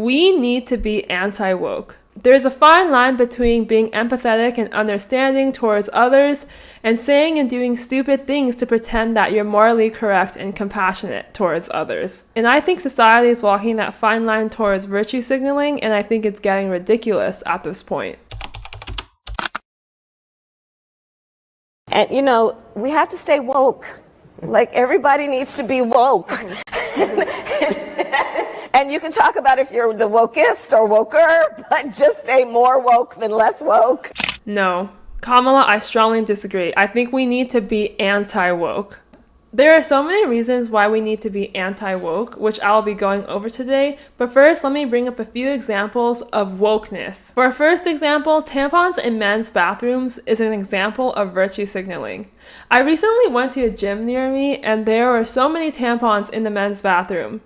We need to be anti-woke. There's a fine line between being empathetic and understanding towards others and saying and doing stupid things to pretend that you're morally correct and compassionate towards others. And I think society is walking that fine line towards virtue signaling, and I think it's getting ridiculous at this point. And you know, we have to stay woke. Like, everybody needs to be woke. And you can talk about if you're the wokest or woker, but just stay more woke than less woke. No. Kamala, I strongly disagree. I think we need to be anti-woke. There are so many reasons why we need to be anti-woke, which I'll be going over today, but first let me bring up a few examples of wokeness. For our first example, tampons in men's bathrooms is an example of virtue signaling. I recently went to a gym near me and there were so many tampons in the men's bathroom.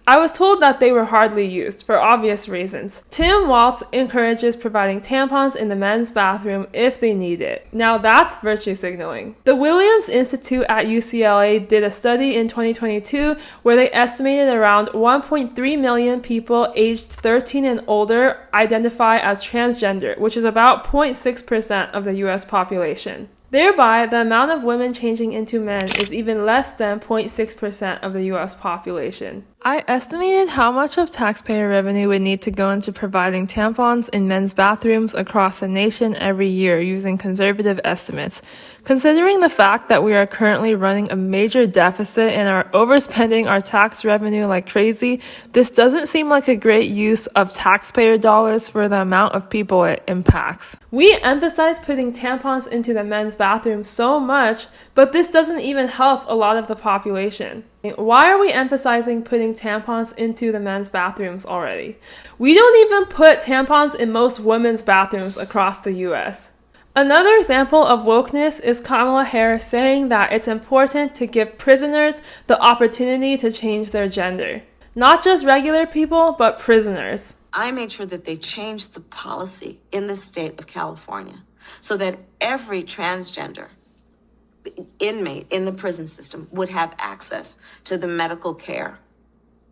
I was told that they were hardly used, for obvious reasons. Tim Walz encourages providing tampons in the men's bathroom if they need it. Now that's virtue signaling. The Williams Institute at UCLA did a study in 2022 where they estimated around 1.3 million people aged 13 and older identify as transgender, which is about 0.6% of the US population. Thereby, the amount of women changing into men is even less than 0.6% of the US population. I estimated how much of taxpayer revenue would need to go into providing tampons in men's bathrooms across the nation every year using conservative estimates. Considering the fact that we are currently running a major deficit and are overspending our tax revenue like crazy, this doesn't seem like a great use of taxpayer dollars for the amount of people it impacts. We emphasize putting tampons into the men's bathroom so much, but this doesn't even help a lot of the population. Why are we emphasizing putting tampons into the men's bathrooms already? We don't even put tampons in most women's bathrooms across the US. Another example of wokeness is Kamala Harris saying that it's important to give prisoners the opportunity to change their gender. Not just regular people, but prisoners. I made sure that they changed the policy in the state of California so that every transgender inmate in the prison system would have access to the medical care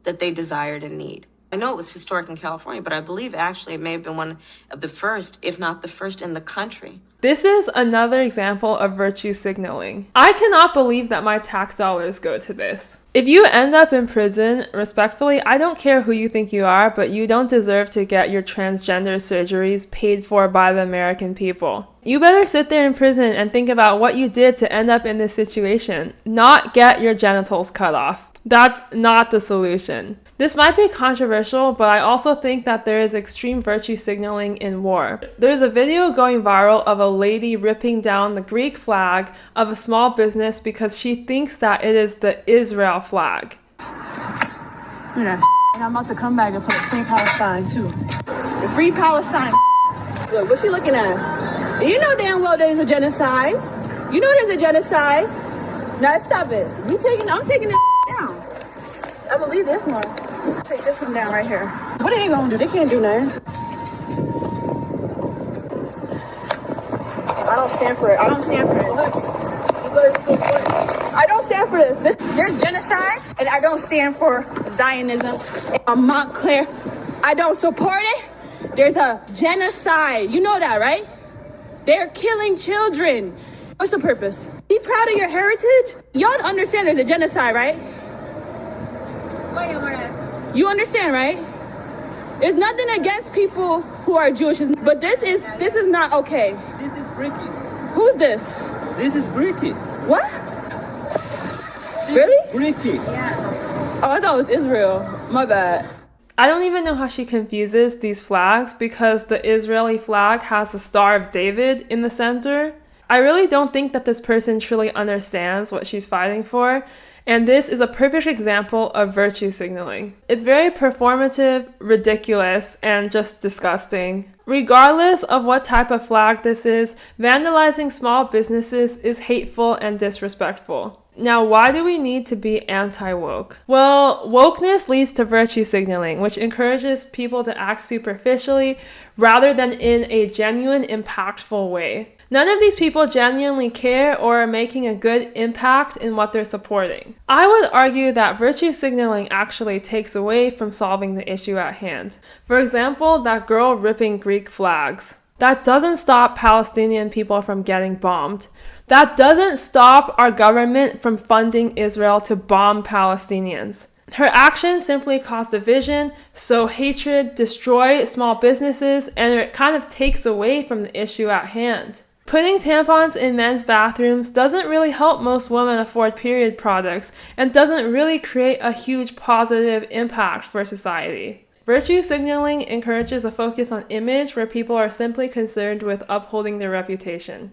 that they desired and need. I know it was historic in California, but I believe actually it may have been one of the first, if not the first in the country. This is another example of virtue signaling. I cannot believe that my tax dollars go to this. If you end up in prison, respectfully, I don't care who you think you are, but you don't deserve to get your transgender surgeries paid for by the American people. You better sit there in prison and think about what you did to end up in this situation, not get your genitals cut off. That's not the solution. This might be controversial, but I also think that there is extreme virtue signaling in war. There's a video going viral of a lady ripping down the Greek flag of a small business because she thinks that it is the Israel flag. And I'm about to come back and put Free Palestine too. The Free Palestine. Look, what you looking at? You know damn well there's a genocide. You know there's a genocide. Now stop it. I'm taking this down. I believe this one. Take this one down right here. What are they gonna do? They can't do nothing. I don't stand for it. I don't stand for it. I don't stand for this. There's genocide, and I don't stand for Zionism. I'm not clear. I don't support it. There's a genocide. You know that, right? They're killing children. What's the purpose? Be proud of your heritage. Y'all understand there's a genocide, right? You understand, right? There's nothing against people who are Jewish, but this is not okay. This is Greek. Who's this? This is Greek. What? Really? Greek. Yeah. Oh, I thought it was Israel. My bad. I don't even know how she confuses these flags because the Israeli flag has the Star of David in the center. I really don't think that this person truly understands what she's fighting for, and this is a perfect example of virtue signaling. It's very performative, ridiculous, and just disgusting. Regardless of what type of flag this is, vandalizing small businesses is hateful and disrespectful. Now, why do we need to be anti-woke? Well, wokeness leads to virtue signaling, which encourages people to act superficially rather than in a genuine, impactful way. None of these people genuinely care or are making a good impact in what they're supporting. I would argue that virtue signaling actually takes away from solving the issue at hand. For example, that girl ripping Greek flags. That doesn't stop Palestinian people from getting bombed. That doesn't stop our government from funding Israel to bomb Palestinians. Her actions simply cause division, sow hatred, destroy small businesses, and it kind of takes away from the issue at hand. Putting tampons in men's bathrooms doesn't really help most women afford period products and doesn't really create a huge positive impact for society. Virtue signaling encourages a focus on image where people are simply concerned with upholding their reputation.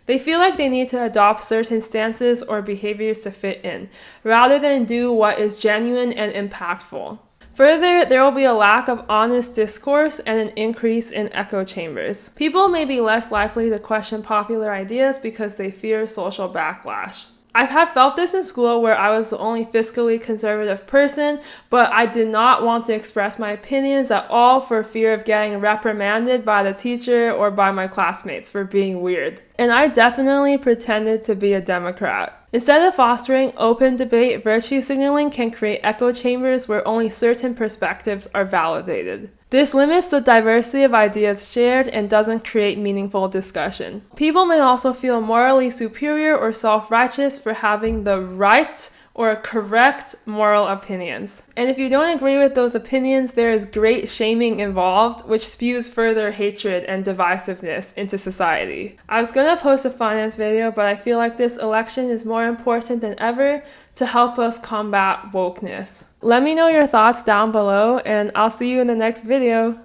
They feel like they need to adopt certain stances or behaviors to fit in, rather than do what is genuine and impactful. Further, there will be a lack of honest discourse and an increase in echo chambers. People may be less likely to question popular ideas because they fear social backlash. I have felt this in school where I was the only fiscally conservative person, but I did not want to express my opinions at all for fear of getting reprimanded by the teacher or by my classmates for being weird. And I definitely pretended to be a Democrat. Instead of fostering open debate, virtue signaling can create echo chambers where only certain perspectives are validated. This limits the diversity of ideas shared and doesn't create meaningful discussion. People may also feel morally superior or self-righteous for having the right or correct moral opinions. And if you don't agree with those opinions, there is great shaming involved, which spews further hatred and divisiveness into society. I was gonna post a finance video, but I feel like this election is more important than ever to help us combat wokeness. Let me know your thoughts down below, and I'll see you in the next video.